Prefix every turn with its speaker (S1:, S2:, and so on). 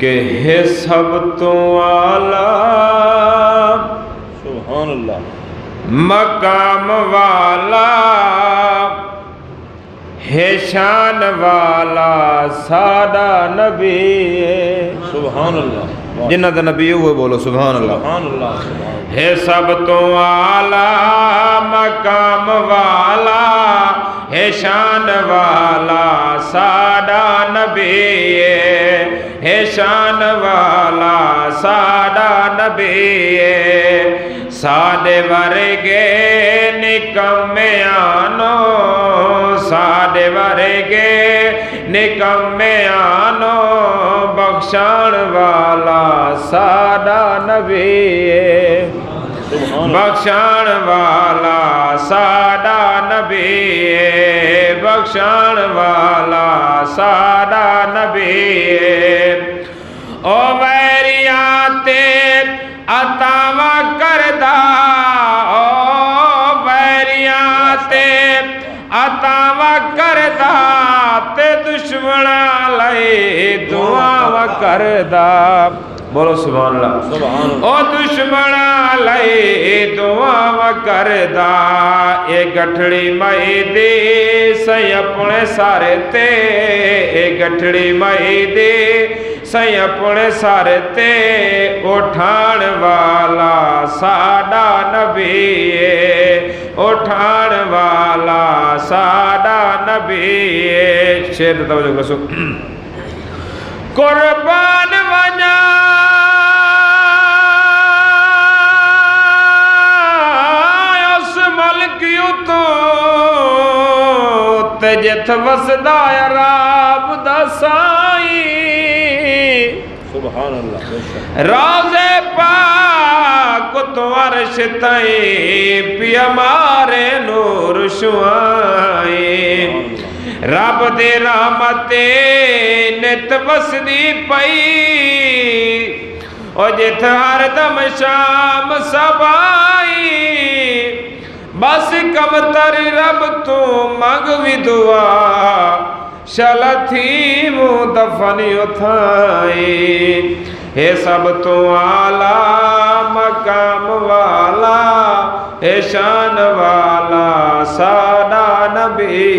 S1: कि है सब तो आला सुभान अल्लाह मकाम वाला है शान वाला सादा नबी सुभान अल्लाह। जिन्ना दा नबी हुए बोलो सुभान अल्लाह। है सब तो आला मकाम वाला है शान वाला सादा नबी है शान वाला सादा नबी सादे वर्गे निकम्मे आनो सादे वर्गे निकम्मे आनो बख्शाण वाला सादा नबी बख्शाण वाला सादा नबी बख्शाण वाला सादा नबी ओ वैरिया ते अतावा करदा ओ वैरिया ते अतावा करदा ते दुश्मना लई दुआ करदा बोलो सुभान अल्लाह। ओ दुश्मना लई दुआ करदा ए गठड़ी मई दे सही अपने सारे ते ए गठड़ी मई दे सही अपने सारे ते उठाण वाला सादा नबी उठाण वाला सादा नबी शेर तवज्जो करो कुर्बान वना उस मलक तो ते जिथ वसदा रब दा साई सुभान अल्लाह। रोज़े पाक तो अर्श तई पिया मारे नूर शुआई रब दे रहमते नित वसदी पई ओ जिथ हर दम शाम सबाई बस कमतर रब तू मंग भी दुआ शलथी मुँह दफन उठाई हे सब तो आला मकाम वाला हे शान वाला सादा नबी।